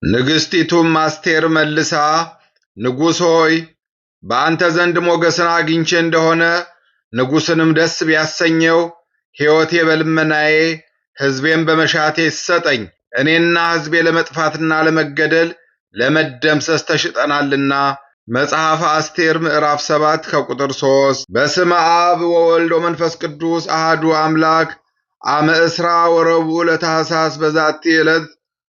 ንግሥቲቱም አስቴር መልሳ ንጉሥ ሆይ በአንተ ዘንድ ሞገስን አግኝቼ እንደሆነ ንጉሥንም ደስ ቢያሰኘው ሕይወቴ በልመናዬ ሕዝቤም በመሻቴ ይሰጠኝ። እኔና ሕዝቤ ለመጥፋትና ለመገደል ለመደምሰስ ተሽጠናልና። መጽሐፈ አስቴር ምዕራፍ 7 ከቁጥር 3 በስመ አብ ወወልድ ወመንፈስ ቅዱስ አሐዱ አምላክ አመ እስራ ወረቡዕ ለታኅሳስ በዛቲ ዕለት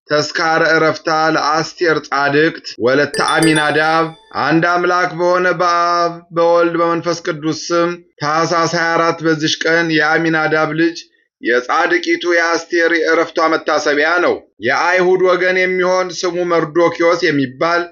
ተስካረ ዕረፍታ ለአስቴር ጻድቅት ወለተ አሚናዳብ። አንድ አምላክ በሆነ በአብ በወልድ በመንፈስ ቅዱስ ስም ታኅሳስ 24 በዚች ቀን የአሚናዳብ ልጅ የጻድቂቱ የአስቴር የዕረፍቷ መታሰቢያ ነው። የአይሁድ ወገን የሚሆን ስሙ መርዶክዮስ የሚባል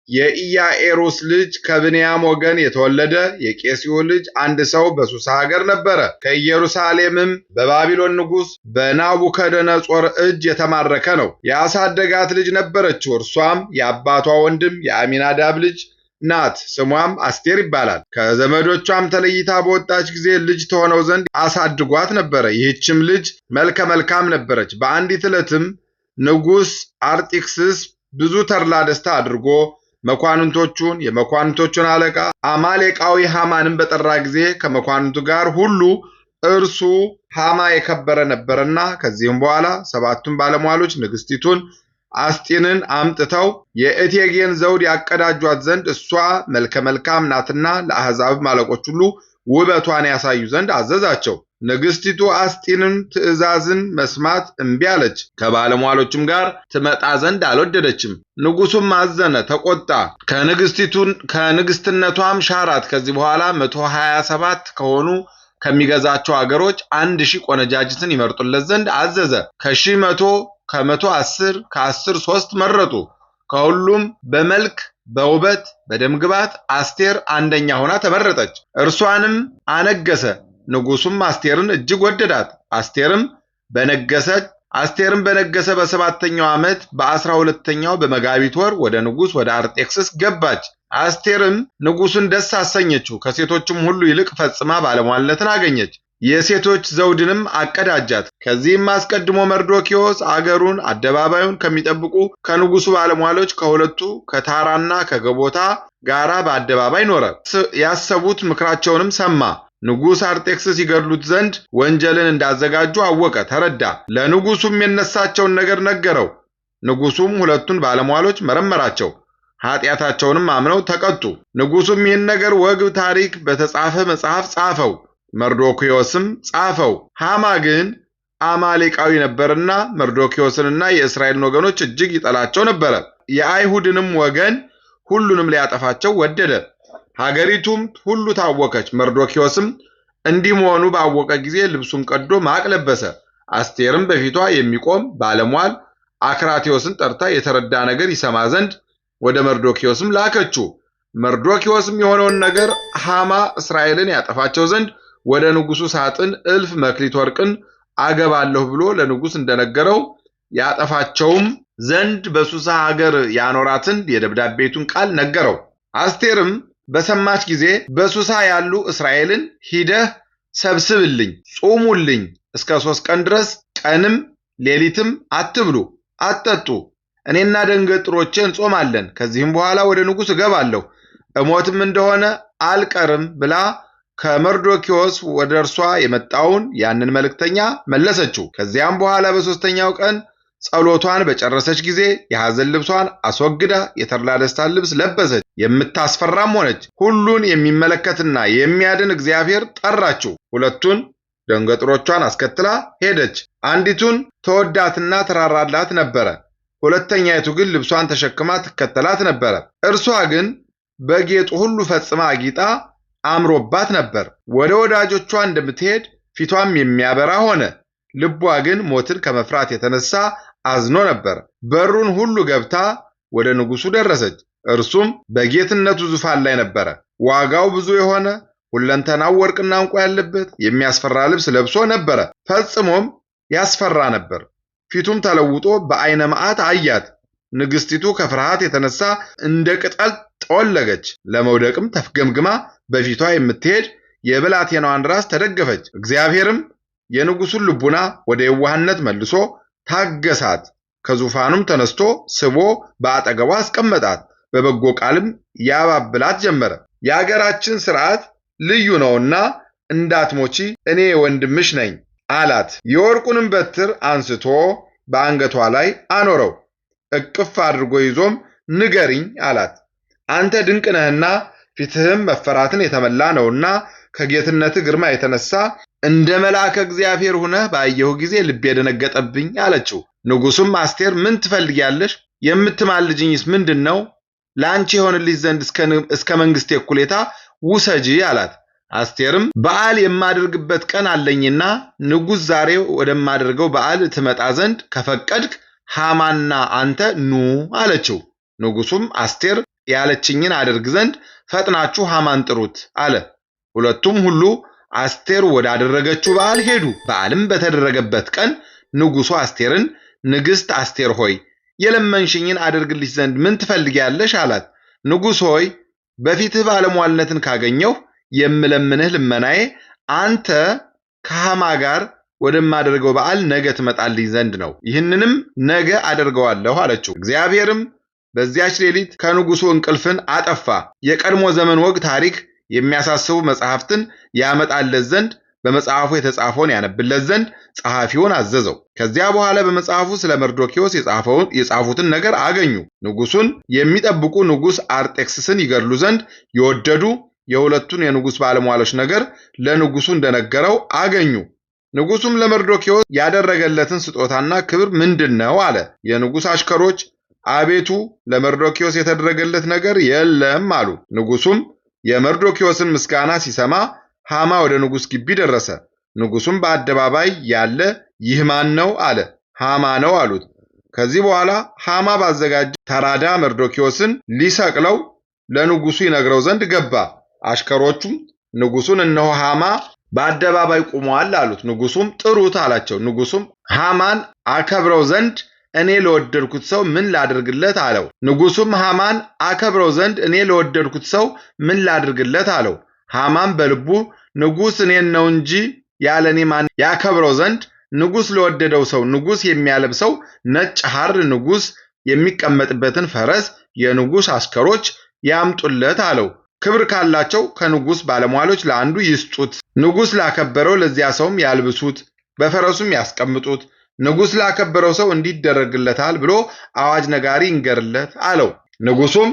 የኢያኤሩስ ልጅ ከብንያም ወገን የተወለደ የቄስዩ ልጅ አንድ ሰው በሱሳ ሀገር ነበረ። ከኢየሩሳሌምም በባቢሎን ንጉሥ በናቡከደነጾር እጅ የተማረከ ነው። ያሳደጋት ልጅ ነበረችው። እርሷም የአባቷ ወንድም የአሚናዳብ ልጅ ናት። ስሟም አስቴር ይባላል። ከዘመዶቿም ተለይታ በወጣች ጊዜ ልጅ ትሆነው ዘንድ አሳድጓት ነበረ። ይህችም ልጅ መልከ መልካም ነበረች። በአንዲት ዕለትም ንጉሥ አርጢክስስ ብዙ ተድላ ደስታ አድርጎ መኳንንቶቹን የመኳንንቶቹን አለቃ አማሌቃዊ ሃማንን በጠራ ጊዜ ከመኳንንቱ ጋር ሁሉ እርሱ ሃማ የከበረ ነበርና። ከዚህም በኋላ ሰባቱን ባለሟሎች ንግሥቲቱን አስጢንን አምጥተው የእቴጌን ዘውድ ያቀዳጇት ዘንድ እሷ መልከ መልካም ናትና ለአሕዛብ አለቆች ሁሉ ውበቷን ያሳዩ ዘንድ አዘዛቸው። ንግሥቲቱ አስጢንን ትእዛዝን መስማት እምቢ አለች። ከባለሟሎቹም ጋር ትመጣ ዘንድ አልወደደችም። ንጉሡም አዘነ፣ ተቆጣ፣ ከንግሥትነቷም ሻራት። ከዚህ በኋላ 127 ከሆኑ ከሚገዛቸው አገሮች 1000 ቆነጃጅትን ይመርጡለት ዘንድ አዘዘ። ከ110 ከ10 3 መረጡ። ከሁሉም በመልክ በውበት በደምግባት አስቴር አንደኛ ሆና ተመረጠች። እርሷንም አነገሰ። ንጉሡም አስቴርን እጅግ ወደዳት። አስቴርም በነገሰ በሰባተኛው ዓመት በ12ኛው በመጋቢት ወር ወደ ንጉሥ ወደ አርጤክስስ ገባች። አስቴርም ንጉሡን ደስ አሰኘችው። ከሴቶችም ሁሉ ይልቅ ፈጽማ ባለሟልነትን አገኘች። የሴቶች ዘውድንም አቀዳጃት። ከዚህም አስቀድሞ መርዶክዮስ አገሩን አደባባዩን ከሚጠብቁ ከንጉሡ ባለሟሎች ከሁለቱ ከታራና ከገቦታ ጋራ በአደባባይ ኖረ። ያሰቡት ምክራቸውንም ሰማ። ንጉሥ አርጤክስስ ይገድሉት ዘንድ ወንጀልን እንዳዘጋጁ አወቀ፣ ተረዳ። ለንጉሡም የነሳቸውን ነገር ነገረው። ንጉሡም ሁለቱን ባለሟሎች መረመራቸው፣ ኃጢአታቸውንም አምነው ተቀጡ። ንጉሡም ይህን ነገር ወግ ታሪክ በተጻፈ መጽሐፍ ጻፈው፣ መርዶክዮስም ጻፈው። ሃማ ግን አማሌቃዊ ነበርና መርዶክዮስንና የእስራኤልን ወገኖች እጅግ ይጠላቸው ነበረ። የአይሁድንም ወገን ሁሉንም ሊያጠፋቸው ወደደ። ሀገሪቱም ሁሉ ታወከች። መርዶክዮስም እንዲህ መሆኑ ባወቀ ጊዜ ልብሱን ቀዶ ማቅ ለበሰ። አስቴርም በፊቷ የሚቆም ባለሟል አክራቴዎስን ጠርታ የተረዳ ነገር ይሰማ ዘንድ ወደ መርዶክዮስም ላከችው። መርዶክዮስም የሆነውን ነገር ሃማ እስራኤልን ያጠፋቸው ዘንድ ወደ ንጉሡ ሳጥን 1000 መክሊት ወርቅን አገባለሁ ብሎ ለንጉሥ እንደነገረው ያጠፋቸውም ዘንድ በሱሳ ሀገር ያኖራትን የደብዳቤቱን ቃል ነገረው። አስቴርም በሰማች ጊዜ በሱሳ ያሉ እስራኤልን ሂደህ ሰብስብልኝ፣ ጾሙልኝ፣ እስከ 3 ቀን ድረስ ቀንም ሌሊትም አትብሉ አትጠጡ፣ እኔና ደንገጥሮቼ እንጾማለን። ከዚህም በኋላ ወደ ንጉሥ እገባለሁ፣ እሞትም እንደሆነ አልቀርም ብላ ከመርዶክዮስ ወደ እርሷ የመጣውን ያንን መልእክተኛ መለሰችው። ከዚያም በኋላ በሦስተኛው ቀን ጸሎቷን በጨረሰች ጊዜ የሐዘን ልብሷን አስወግዳ የተድላ ደስታን ልብስ ለበሰች። የምታስፈራም ሆነች። ሁሉን የሚመለከትና የሚያድን እግዚአብሔር ጠራችው። ሁለቱን ደንገጥሮቿን አስከትላ ሄደች። አንዲቱን ተወዳትና ተራራላት ነበረ። ሁለተኛይቱ ግን ልብሷን ተሸክማ ትከተላት ነበረ። እርሷ ግን በጌጡ ሁሉ ፈጽማ አጊጣ አምሮባት ነበር። ወደ ወዳጆቿ እንደምትሄድ ፊቷም የሚያበራ ሆነ። ልቧ ግን ሞትን ከመፍራት የተነሳ አዝኖ ነበር። በሩን ሁሉ ገብታ ወደ ንጉሡ ደረሰች። እርሱም በጌትነቱ ዙፋን ላይ ነበረ። ዋጋው ብዙ የሆነ ሁለንተናው ወርቅና ዕንቁ ያለበት የሚያስፈራ ልብስ ለብሶ ነበረ። ፈጽሞም ያስፈራ ነበር። ፊቱም ተለውጦ በዓይነ መዓት አያት። ንግሥቲቱ ከፍርሃት የተነሳ እንደ ቅጠል ጠወለገች። ለመውደቅም ተፍገምግማ በፊቷ የምትሄድ የብላቴናዋን ራስ ተደገፈች። እግዚአብሔርም የንጉሡን ልቡና ወደ የዋህነት መልሶ ታገሳት። ከዙፋኑም ተነስቶ ስቦ በአጠገቧ አስቀመጣት። በበጎ ቃልም ያባብላት ጀመረ። የአገራችን ሥርዓት ልዩ ነውና እንዳትሞቺ እኔ ወንድምሽ ነኝ አላት። የወርቁንም በትር አንስቶ በአንገቷ ላይ አኖረው። እቅፍ አድርጎ ይዞም ንገሪኝ አላት። አንተ ድንቅ ነህና ፊትህም መፈራትን የተመላ ነውና ከጌትነትህ ግርማ የተነሳ እንደ መልአከ እግዚአብሔር ሆነህ ባየሁ ጊዜ ልቤ ደነገጠብኝ አለችው። ንጉሡም አስቴር ምን ትፈልጊያለሽ? የምትማልጅኝስ ምንድን ነው? ለአንቺ የሆንልሽ ዘንድ እስከ መንግሥቴ እኩሌታ ውሰጂ አላት። አስቴርም በዓል የማደርግበት ቀን አለኝና ንጉሥ ዛሬ ወደማደርገው በዓል ትመጣ ዘንድ ከፈቀድክ ሐማና አንተ ኑ አለችው። ንጉሡም አስቴር ያለችኝን አደርግ ዘንድ ፈጥናችሁ ሐማን ጥሩት አለ። ሁለቱም ሁሉ አስቴር ወዳደረገችው በዓል ሄዱ። በዓልም በተደረገበት ቀን ንጉሡ አስቴርን ንግሥት አስቴር ሆይ የለመንሽኝን አደርግልሽ ዘንድ ምን ትፈልጊያለሽ? አላት። ንጉሥ ሆይ በፊትህ ባለሟልነትን ካገኘሁ የምለምንህ ልመናዬ አንተ ከሐማ ጋር ወደማደርገው በዓል ነገ ትመጣልኝ ዘንድ ነው። ይህንንም ነገ አደርገዋለሁ አለችው። እግዚአብሔርም በዚያች ሌሊት ከንጉሡ እንቅልፍን አጠፋ። የቀድሞ ዘመን ወግ ታሪክ የሚያሳስቡ መጽሐፍትን ያመጣለት ዘንድ በመጽሐፉ የተጻፈውን ያነብለት ዘንድ ጸሐፊውን አዘዘው። ከዚያ በኋላ በመጽሐፉ ስለ መርዶክዮስ የጻፉትን ነገር አገኙ። ንጉሡን የሚጠብቁ ንጉሥ አርጤክስስን ይገድሉ ዘንድ የወደዱ የሁለቱን የንጉሥ ባለሟሎች ነገር ለንጉሡ እንደነገረው አገኙ። ንጉሡም ለመርዶክዮስ ያደረገለትን ስጦታና ክብር ምንድን ነው አለ። የንጉሥ አሽከሮች አቤቱ ለመርዶክዮስ የተደረገለት ነገር የለም አሉ። ንጉሡም የመርዶክዮስን ምስጋና ሲሰማ ሐማ ወደ ንጉሥ ግቢ ደረሰ። ንጉሡም በአደባባይ ያለ ይህ ማን ነው አለ። ሐማ ነው አሉት። ከዚህ በኋላ ሐማ ባዘጋጀ ተራዳ መርዶክዮስን ሊሰቅለው ለንጉሡ ይነግረው ዘንድ ገባ። አሽከሮቹም ንጉሡን እነሆ ሐማ በአደባባይ ቆሟል አሉት። ንጉሡም ጥሩት አላቸው። ንጉሡም ሐማን አከብረው ዘንድ እኔ ለወደድኩት ሰው ምን ላድርግለት አለው። ንጉሡም ሐማን አከብረው ዘንድ እኔ ለወደድኩት ሰው ምን ላድርግለት አለው። ሐማም በልቡ ንጉሥ እኔን ነው እንጂ ያለ እኔ ማን ያከብረው ዘንድ ንጉሥ ለወደደው ሰው ንጉሥ የሚያለብሰው ነጭ ሐር ንጉሥ የሚቀመጥበትን ፈረስ የንጉሥ አሽከሮች ያምጡለት አለው። ክብር ካላቸው ከንጉሥ ባለሟሎች ለአንዱ ይስጡት፣ ንጉሥ ላከበረው ለዚያ ሰውም ያልብሱት፣ በፈረሱም ያስቀምጡት። ንጉሥ ላከበረው ሰው እንዲደረግለታል ብሎ አዋጅ ነጋሪ ይንገርለት አለው። ንጉሡም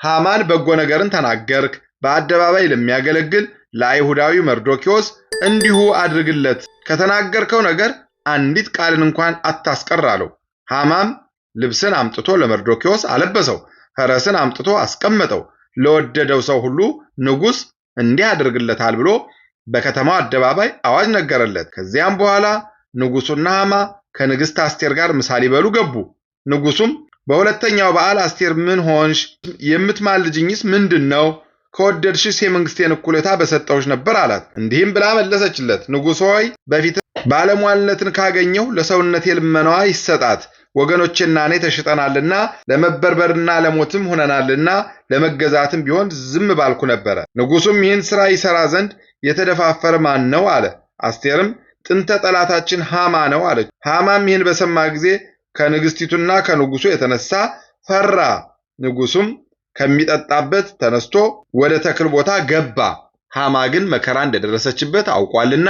ሐማን በጎ ነገርን ተናገርክ፣ በአደባባይ ለሚያገለግል ለአይሁዳዊ መርዶክዮስ እንዲሁ አድርግለት፣ ከተናገርከው ነገር አንዲት ቃልን እንኳን አታስቀር አለው። ሐማም ልብስን አምጥቶ ለመርዶክዮስ አለበሰው፣ ፈረስን አምጥቶ አስቀመጠው። ለወደደው ሰው ሁሉ ንጉሥ እንዲህ አድርግለታል ብሎ በከተማው አደባባይ አዋጅ ነገረለት። ከዚያም በኋላ ንጉሡና ሐማ ከንግሥት አስቴር ጋር ምሳ ሊበሉ ገቡ። ንጉሡም በሁለተኛው በዓል አስቴር ምን ሆንሽ? የምትማልጅኝስ ምንድን ነው? ከወደድሽስ የመንግሥቴን እኩሌታ በሰጠሁሽ ነበር አላት። እንዲህም ብላ መለሰችለት፣ ንጉሥ ሆይ በፊት ባለሟልነትን ካገኘሁ ለሰውነቴ ልመናዋ ይሰጣት። ወገኖቼና እኔ ተሽጠናልና ለመበርበርና ለሞትም ሆነናልና ለመገዛትም ቢሆን ዝም ባልኩ ነበረ። ንጉሡም ይህን ሥራ ይሠራ ዘንድ የተደፋፈረ ማን ነው አለ። አስቴርም ጥንተ ጠላታችን ሐማ ነው አለች። ሐማም ይህን በሰማ ጊዜ ከንግሥቲቱና ከንጉሡ የተነሳ ፈራ። ንጉሡም ከሚጠጣበት ተነስቶ ወደ ተክል ቦታ ገባ። ሐማ ግን መከራ እንደደረሰችበት አውቋልና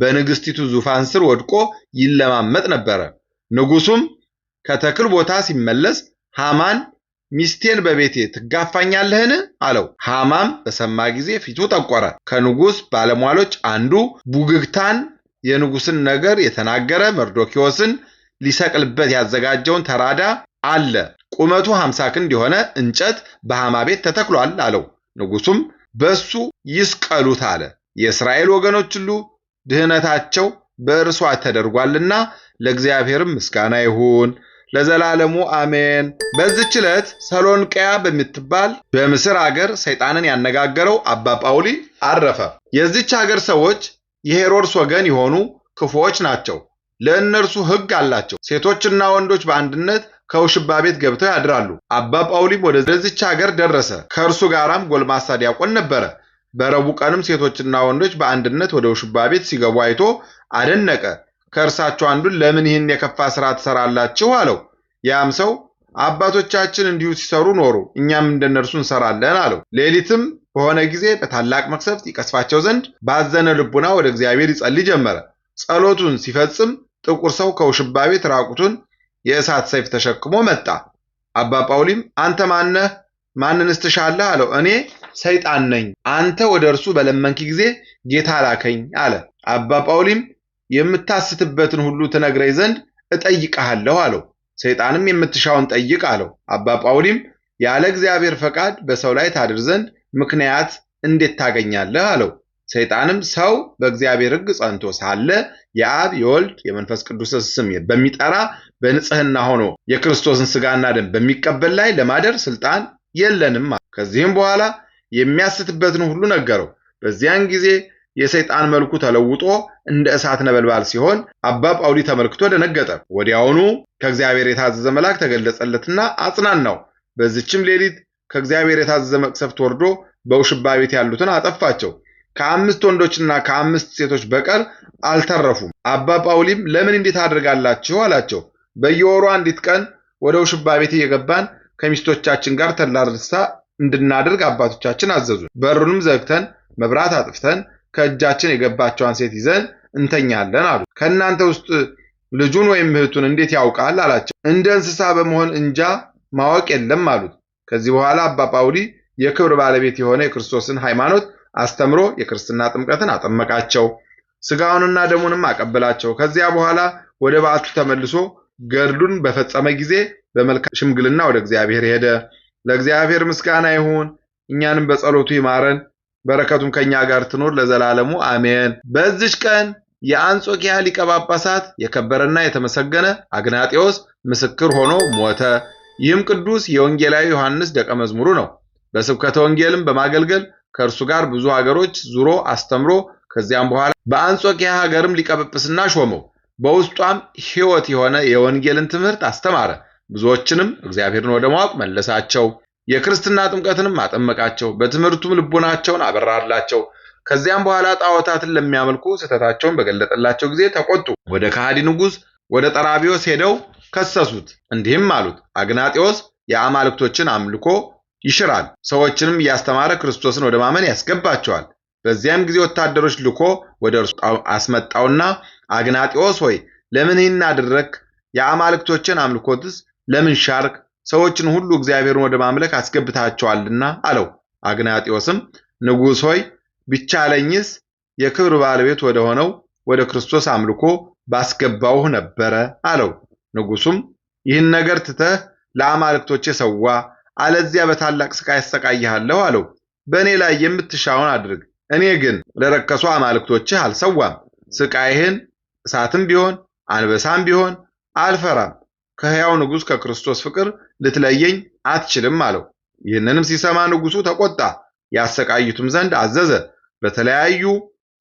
በንግሥቲቱ ዙፋን ስር ወድቆ ይለማመጥ ነበረ። ንጉሡም ከተክል ቦታ ሲመለስ ሐማን ሚስቴን በቤቴ ትጋፋኛለህን? አለው። ሐማም በሰማ ጊዜ ፊቱ ጠቆረ። ከንጉሥ ባለሟሎች አንዱ ቡግግታን የንጉሥን ነገር የተናገረ መርዶክዮስን ሊሰቅልበት ያዘጋጀውን ተራዳ አለ። ቁመቱ 50 ክንድ የሆነ እንጨት በሐማ ቤት ተተክሏል አለው። ንጉሡም በሱ ይስቀሉት አለ። የእስራኤል ወገኖች ሁሉ ድህነታቸው በእርሷ ተደርጓልና ለእግዚአብሔርም ምስጋና ይሁን ለዘላለሙ አሜን። በዚህች ዕለት ሰሎንቄያ በምትባል በምስር አገር ሰይጣንን ያነጋገረው አባ ጳውሊ አረፈ። የዚች አገር ሰዎች የሄሮድስ ወገን የሆኑ ክፉዎች ናቸው። ለእነርሱ ሕግ አላቸው። ሴቶችና ወንዶች በአንድነት ከውሽባ ቤት ገብተው ያድራሉ። አባ ጳውሊም ወደዚች አገር ደረሰ። ከእርሱ ጋራም ጎልማሳ ዲያቆን ነበረ። በረቡዕ ቀንም ሴቶችና ወንዶች በአንድነት ወደ ውሽባ ቤት ሲገቡ አይቶ አደነቀ። ከእርሳቸው አንዱን ለምን ይህን የከፋ ሥራ ትሰራላችሁ? አለው። ያም ሰው አባቶቻችን እንዲሁ ሲሰሩ ኖሩ፣ እኛም እንደነርሱ እንሰራለን አለው። ሌሊትም በሆነ ጊዜ በታላቅ መቅሰፍት ይቀስፋቸው ዘንድ ባዘነ ልቡና ወደ እግዚአብሔር ይጸልይ ጀመረ። ጸሎቱን ሲፈጽም ጥቁር ሰው ከውሽባ ቤት ራቁቱን የእሳት ሰይፍ ተሸክሞ መጣ። አባ ጳውሊም አንተ ማነህ? ማንንስ ትሻለህ? አለው። እኔ ሰይጣን ነኝ፣ አንተ ወደ እርሱ በለመንክ ጊዜ ጌታ ላከኝ አለ። አባ ጳውሊም የምታስትበትን ሁሉ ትነግረኝ ዘንድ እጠይቅሃለሁ አለው። ሰይጣንም የምትሻውን ጠይቅ አለው። አባ ጳውሊም ያለ እግዚአብሔር ፈቃድ በሰው ላይ ታድር ዘንድ ምክንያት እንዴት ታገኛለህ? አለው። ሰይጣንም ሰው በእግዚአብሔር ሕግ ጸንቶ ሳለ የአብ የወልድ የመንፈስ ቅዱስ ስም በሚጠራ በንጽህና ሆኖ የክርስቶስን ሥጋና ደም በሚቀበል ላይ ለማደር ስልጣን የለንም። ከዚህም በኋላ የሚያስትበትን ሁሉ ነገረው። በዚያን ጊዜ የሰይጣን መልኩ ተለውጦ እንደ እሳት ነበልባል ሲሆን አባ ጳውሊ ተመልክቶ ደነገጠ። ወዲያውኑ ከእግዚአብሔር የታዘዘ መልአክ ተገለጸለትና አጽናናው። በዚችም ሌሊት ከእግዚአብሔር የታዘዘ መቅሰፍት ወርዶ በውሽባ ቤት ያሉትን አጠፋቸው። ከ5 ወንዶችና ከ5 ሴቶች በቀር አልተረፉም። አባ ጳውሊም ለምን እንዴት አድርጋላችሁ አላቸው። በየወሩ አንዲት ቀን ወደ ውሽባ ቤት እየገባን ከሚስቶቻችን ጋር ተድላ ደስታ እንድናደርግ አባቶቻችን አዘዙ። በሩንም ዘግተን መብራት አጥፍተን ከእጃችን የገባቸዋን ሴት ይዘን እንተኛለን አሉ። ከእናንተ ውስጥ ልጁን ወይም እህቱን እንዴት ያውቃል አላቸው። እንደ እንስሳ በመሆን እንጃ ማወቅ የለም አሉት። ከዚህ በኋላ አባ ጳውሊ የክብር ባለቤት የሆነ የክርስቶስን ሃይማኖት አስተምሮ የክርስትና ጥምቀትን አጠመቃቸው። ሥጋውንና ደሙንም አቀበላቸው። ከዚያ በኋላ ወደ በዓቱ ተመልሶ ገድሉን በፈጸመ ጊዜ በመልካም ሽምግልና ወደ እግዚአብሔር ሄደ። ለእግዚአብሔር ምስጋና ይሁን፣ እኛንም በጸሎቱ ይማረን፣ በረከቱም ከኛ ጋር ትኖር ለዘላለሙ አሜን። በዚች ቀን የአንጾኪያ ሊቀ ጳጳሳት የከበረና የተመሰገነ አግናጤዎስ ምስክር ሆኖ ሞተ። ይህም ቅዱስ የወንጌላዊ ዮሐንስ ደቀ መዝሙሩ ነው። በስብከተ ወንጌልም በማገልገል ከእርሱ ጋር ብዙ ሀገሮች ዙሮ አስተምሮ ከዚያም በኋላ በአንጾኪያ ሀገርም ሊቀ ጵጵስና ሾመው። በውስጧም ሕይወት የሆነ የወንጌልን ትምህርት አስተማረ። ብዙዎችንም እግዚአብሔርን ወደ ማወቅ መለሳቸው። የክርስትና ጥምቀትንም አጠመቃቸው። በትምህርቱም ልቡናቸውን አበራላቸው። ከዚያም በኋላ ጣዖታትን ለሚያመልኩ ስህተታቸውን በገለጠላቸው ጊዜ ተቆጡ። ወደ ከሃዲ ንጉሥ ወደ ጠራቢዎስ ሄደው ከሰሱት። እንዲህም አሉት፣ አግናጤዎስ የአማልክቶችን አምልኮ ይሽራል፣ ሰዎችንም እያስተማረ ክርስቶስን ወደ ማመን ያስገባቸዋል። በዚያም ጊዜ ወታደሮች ልኮ ወደ እርሱ አስመጣውና አግናጤዎስ ሆይ ለምን ይህን አደረግክ? የአማልክቶችን አምልኮትስ ለምን ሻርክ? ሰዎችን ሁሉ እግዚአብሔርን ወደ ማምለክ አስገብታቸዋልና አለው። አግናጤዎስም ንጉሥ ሆይ ቢቻለኝስ የክብር ባለቤት ወደ ሆነው ወደ ክርስቶስ አምልኮ ባስገባውህ ነበረ አለው። ንጉሡም ይህን ነገር ትተህ ለአማልክቶቼ ሰዋ፣ አለዚያ በታላቅ ስቃይ አሰቃይሃለሁ አለው። በእኔ ላይ የምትሻውን አድርግ፣ እኔ ግን ለረከሱ አማልክቶችህ አልሰዋም። ስቃይህን እሳትም ቢሆን አንበሳም ቢሆን አልፈራም። ከሕያው ንጉሥ ከክርስቶስ ፍቅር ልትለየኝ አትችልም አለው። ይህንንም ሲሰማ ንጉሡ ተቆጣ፣ ያሰቃዩትም ዘንድ አዘዘ። በተለያዩ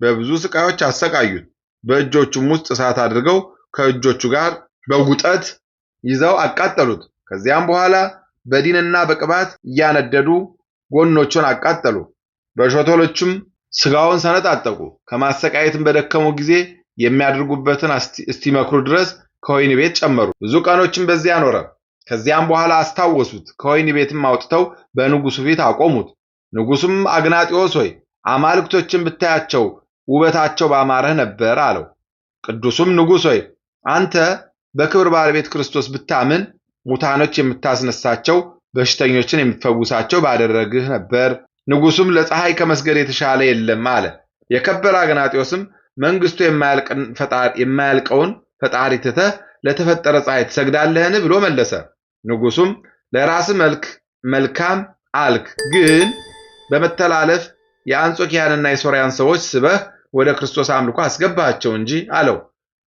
በብዙ ስቃዮች አሰቃዩት። በእጆቹም ውስጥ እሳት አድርገው ከእጆቹ ጋር በጉጠት ይዘው አቃጠሉት። ከዚያም በኋላ በዲንና በቅባት እያነደዱ ጎኖቹን አቃጠሉ። በሾተሎችም ሥጋውን ሰነጣጠቁ። ከማሰቃየትም በደከሙ ጊዜ የሚያደርጉበትን እስቲመክሩ ድረስ ከወህኒ ቤት ጨመሩ። ብዙ ቀኖችም በዚያ ኖረ። ከዚያም በኋላ አስታወሱት። ከወህኒ ቤትም አውጥተው በንጉሡ ፊት አቆሙት። ንጉሡም አግናጤዎስ ሆይ አማልክቶችን ብታያቸው ውበታቸው ባማረህ ነበር አለው። ቅዱሱም ንጉሥ ሆይ አንተ በክብር ባለቤት ክርስቶስ ብታምን ሙታኖች የምታስነሳቸው፣ በሽተኞችን የምትፈውሳቸው ባደረግህ ነበር። ንጉሡም ለፀሐይ ከመስገድ የተሻለ የለም አለ። የከበረ አግናጤዎስም መንግሥቱ የማያልቀውን ፈጣሪ ትተህ ለተፈጠረ ፀሐይ ትሰግዳለህን ብሎ መለሰ። ንጉሡም ለራስህ መልካም አልክ፣ ግን በመተላለፍ የአንጾኪያንና የሶርያን ሰዎች ስበህ ወደ ክርስቶስ አምልኮ አስገባቸው እንጂ አለው።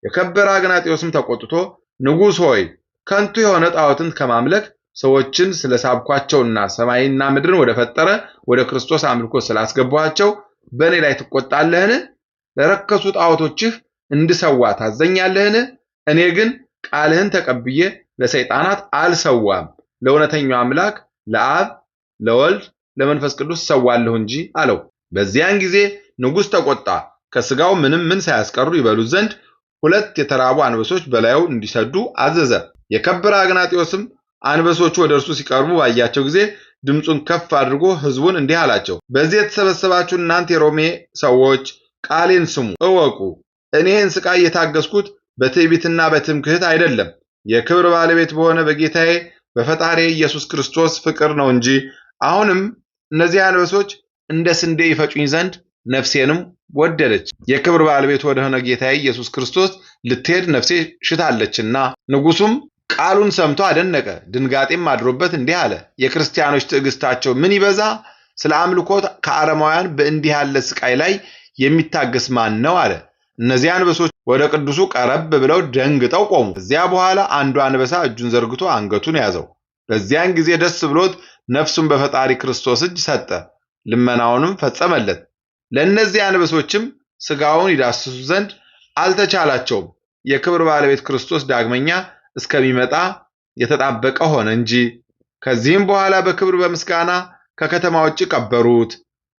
የከበረ አግናጤዎስም ተቆጥቶ ንጉሥ ሆይ ከንቱ የሆነ ጣዖትን ከማምለክ ሰዎችን ስለሳብኳቸውና ሰማይና ምድርን ወደ ፈጠረ ወደ ክርስቶስ አምልኮ ስላስገባቸው በእኔ ላይ ትቆጣለህን? ለረከሱ ጣዖቶችህ እንድሰዋ ታዘኛለህን? እኔ ግን ቃልህን ተቀብዬ ለሰይጣናት አልሰዋም፣ ለእውነተኛው አምላክ ለአብ ለወልድ ለመንፈስ ቅዱስ ሰዋለሁ እንጂ አለው። በዚያን ጊዜ ንጉሥ ተቆጣ። ከሥጋው ምንም ምን ሳያስቀሩ ይበሉት ዘንድ 2 የተራቡ አንበሶች በላዩ እንዲሰዱ አዘዘ። የከበረ አግናጢዮስም አንበሶቹ ወደ እርሱ ሲቀርቡ ባያቸው ጊዜ ድምፁን ከፍ አድርጎ ሕዝቡን እንዲህ አላቸው፣ በዚህ የተሰበሰባችሁ እናንተ የሮሜ ሰዎች ቃሌን ስሙ፣ እወቁ። እኔ ይህን ሥቃይ የታገስኩት በትዕቢትና በትምክህት አይደለም፣ የክብር ባለቤት በሆነ በጌታዬ በፈጣሪ ኢየሱስ ክርስቶስ ፍቅር ነው እንጂ። አሁንም እነዚህ አንበሶች እንደ ስንዴ ይፈጩኝ ዘንድ ነፍሴንም ወደደች። የክብር ባለቤት ወደሆነ ጌታዬ ኢየሱስ ክርስቶስ ልትሄድ ነፍሴ ሽታለችና። ንጉሡም ቃሉን ሰምቶ አደነቀ፣ ድንጋጤም አድሮበት እንዲህ አለ፣ የክርስቲያኖች ትዕግስታቸው ምን ይበዛ! ስለ አምልኮት ከአረማውያን በእንዲህ ያለ ስቃይ ላይ የሚታገስ ማን ነው? አለ። እነዚህ አንበሶች ወደ ቅዱሱ ቀረብ ብለው ደንግጠው ቆሙ። ከዚያ በኋላ አንዱ አንበሳ እጁን ዘርግቶ አንገቱን ያዘው። በዚያን ጊዜ ደስ ብሎት ነፍሱን በፈጣሪ ክርስቶስ እጅ ሰጠ፣ ልመናውንም ፈጸመለት። ለእነዚህ አንበሶችም ሥጋውን ይዳስሱ ዘንድ አልተቻላቸውም፣ የክብር ባለቤት ክርስቶስ ዳግመኛ እስከሚመጣ የተጣበቀ ሆነ እንጂ። ከዚህም በኋላ በክብር በምስጋና ከከተማ ውጭ ቀበሩት።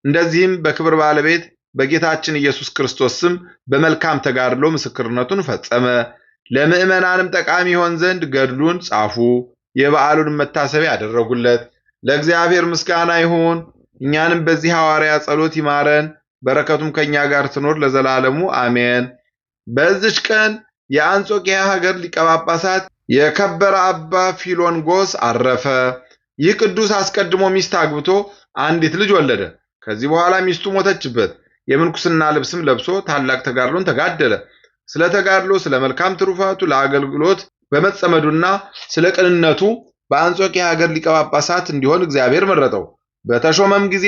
እንደዚህም በክብር ባለቤት በጌታችን ኢየሱስ ክርስቶስ ስም በመልካም ተጋድሎ ምስክርነቱን ፈጸመ። ለምዕመናንም ጠቃሚ ይሆን ዘንድ ገድሉን ጻፉ፣ የበዓሉን መታሰቢያ ያደረጉለት። ለእግዚአብሔር ምስጋና ይሁን፣ እኛንም በዚህ ሐዋርያ ጸሎት ይማረን፣ በረከቱም ከኛ ጋር ትኖር ለዘላለሙ አሜን። በዚች ቀን የአንጾኪያ ሀገር ሊቀ ጳጳሳት የከበረ አባ ፊሎንጎስ አረፈ። ይህ ቅዱስ አስቀድሞ ሚስት አግብቶ አንዲት ልጅ ወለደ። ከዚህ በኋላ ሚስቱ ሞተችበት። የምንኩስና ልብስም ለብሶ ታላቅ ተጋድሎን ተጋደለ። ስለ ተጋድሎ፣ ስለ መልካም ትሩፋቱ፣ ለአገልግሎት በመጸመዱና ስለ ቅንነቱ በአንጾኪያ ሀገር ሊቀ ጳጳሳት እንዲሆን እግዚአብሔር መረጠው። በተሾመም ጊዜ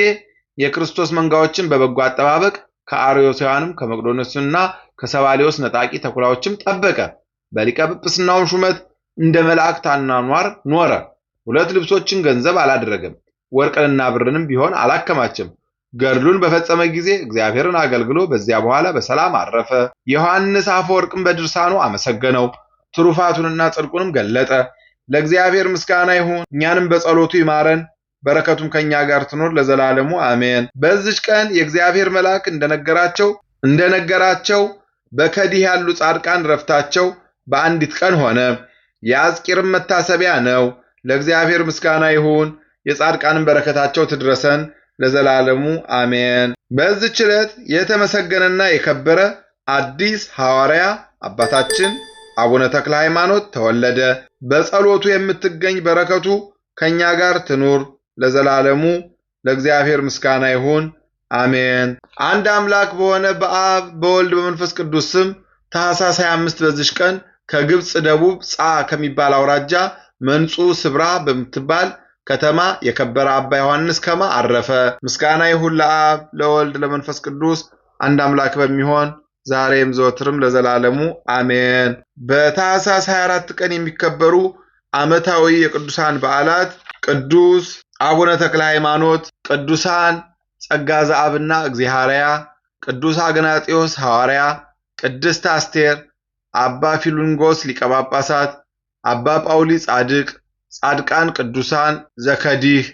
የክርስቶስ መንጋዎችን በበጎ አጠባበቅ ከአርዮሳውያንም ከመቅዶንዮስና ከሰባሊዮስ ነጣቂ ተኩላዎችም ጠበቀ። በሊቀ ጵጵስናውም ሹመት እንደ መላእክት አኗኗር ኖረ። 2 ልብሶችን ገንዘብ አላደረገም፣ ወርቅንና ብርንም ቢሆን አላከማቸም። ገድሉን በፈጸመ ጊዜ እግዚአብሔርን አገልግሎ በዚያ በኋላ በሰላም አረፈ። ዮሐንስ አፈወርቅም በድርሳኑ አመሰገነው፣ ትሩፋቱንና ጽድቁንም ገለጠ። ለእግዚአብሔር ምስጋና ይሁን፣ እኛንም በጸሎቱ ይማረን፣ በረከቱም ከኛ ጋር ትኖር ለዘላለሙ አሜን። በዚች ቀን የእግዚአብሔር መልአክ እንደነገራቸው በከዲህ ያሉ ጻድቃን ረፍታቸው በአንዲት ቀን ሆነ። የአዝቂርም መታሰቢያ ነው። ለእግዚአብሔር ምስጋና ይሁን፣ የጻድቃንን በረከታቸው ትድረሰን ለዘላለሙ አሜን። በዚች ዕለት የተመሰገነና የከበረ አዲስ ሐዋርያ አባታችን አቡነ ተክለ ሃይማኖት ተወለደ። በጸሎቱ የምትገኝ በረከቱ ከኛ ጋር ትኑር ለዘላለሙ። ለእግዚአብሔር ምስጋና ይሁን አሜን። አንድ አምላክ በሆነ በአብ በወልድ በመንፈስ ቅዱስ ስም ታኅሳስ 25 በዚች ቀን ከግብጽ ደቡብ ጻ ከሚባል አውራጃ መንጹ ስብራ በምትባል ከተማ የከበረ አባ ዮሐንስ ከማ አረፈ። ምስጋና ይሁን ለአብ ለወልድ ለመንፈስ ቅዱስ አንድ አምላክ በሚሆን ዛሬም ዘወትርም ለዘላለሙ አሜን። በታኅሳስ 24 ቀን የሚከበሩ ዓመታዊ የቅዱሳን በዓላት ቅዱስ አቡነ ተክለ ሃይማኖት፣ ቅዱሳን ጸጋ ዘአብና እግዚአርያ፣ ቅዱስ አግናጢዮስ ሐዋርያ፣ ቅድስት አስቴር፣ አባ ፊሎንጎስ ሊቀ ጳጳሳት፣ አባ ጳውሊ ጻድቅ፣ ጻድቃን ቅዱሳን ዘከዲህ።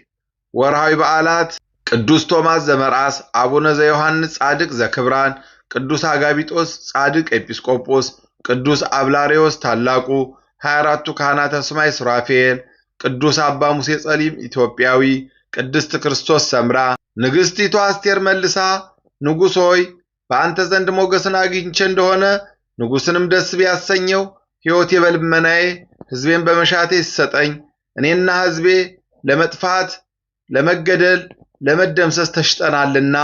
ወርሃዊ በዓላት ቅዱስ ቶማስ ዘመርዓስ፣ አቡነ ዘዮሐንስ ጻድቅ ዘክብራን፣ ቅዱስ አጋቢጦስ ጻድቅ ኤጲስቆጶስ፣ ቅዱስ አብላሪዮስ ታላቁ፣ 24ቱ ካህናተ ሰማይ ሱራፌል፣ ቅዱስ አባ ሙሴ ጸሊም ኢትዮጵያዊ፣ ቅድስት ክርስቶስ ሰምራ። ንግሥቲቱ አስቴር መልሳ ንጉሥ ሆይ በአንተ ዘንድ ሞገስን አግኝቼ እንደሆነ ንጉሥንም ደስ ቢያሰኘው ሕይወቴ በልመናዬ ሕዝቤን በመሻቴ ይሰጠኝ። እኔና ሕዝቤ ለመጥፋት ለመገደል ለመደምሰስ ተሽጠናልና።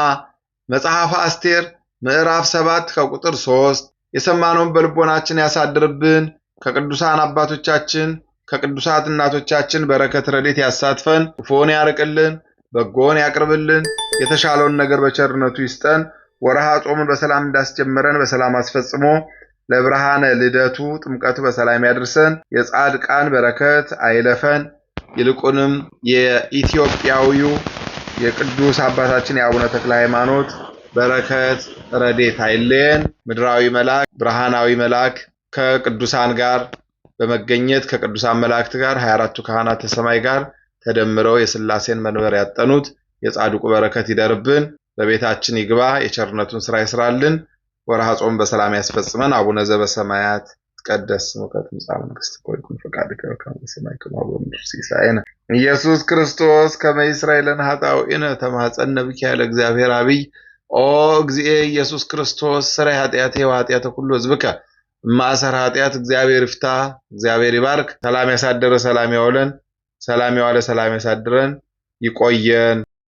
መጽሐፈ አስቴር ምዕራፍ 7 ከቁጥር 3። የሰማነውን በልቦናችን ያሳድርብን። ከቅዱሳን አባቶቻችን ከቅዱሳት እናቶቻችን በረከት ረድኤት ያሳትፈን። ክፉውን ያርቅልን፣ በጎውን ያቅርብልን። የተሻለውን ነገር በቸርነቱ ይስጠን። ወርሃ ጾምን በሰላም እንዳስጀመረን በሰላም አስፈጽሞ ለብርሃነ ልደቱ ጥምቀቱ በሰላም ያድርሰን። የጻድቃን በረከት አይለፈን። ይልቁንም የኢትዮጵያዊው የቅዱስ አባታችን የአቡነ ተክለ ሃይማኖት በረከት ረድኤት አይለየን። ምድራዊ መልአክ ብርሃናዊ መልአክ ከቅዱሳን ጋር በመገኘት ከቅዱሳን መላእክት ጋር 24ቱ ካህናተ ሰማይ ጋር ተደምረው የሥላሴን መንበር ያጠኑት የጻድቁ በረከት ይደርብን፣ በቤታችን ይግባ፣ የቸርነቱን ሥራ ይስራልን። ወርሃ ጾም በሰላም ያስፈጽመን። አቡነ ዘበሰማያት ይትቀደስ ስምከ ትምጻእ መንግሥትከ ወይኩን ፈቃድከ በከመ በሰማይ ከማሁ በምድር ሲሳየነ ኢየሱስ ክርስቶስ ከመ ይስረይ ለነ ኃጣውኢነ ተማፀነ ብከ ያለ እግዚአብሔር አብይ ኦ እግዚእ ኢየሱስ ክርስቶስ ስራይ ኃጢአቴ ወኃጢአተ ኩሉ ሕዝብከ ማሰር ኃጢአት እግዚአብሔር ይፍታ። እግዚአብሔር ይባርክ። ሰላም ያሳደረ ሰላም ያውለን፣ ሰላም ያዋለ ሰላም ያሳድረን። ይቆየን።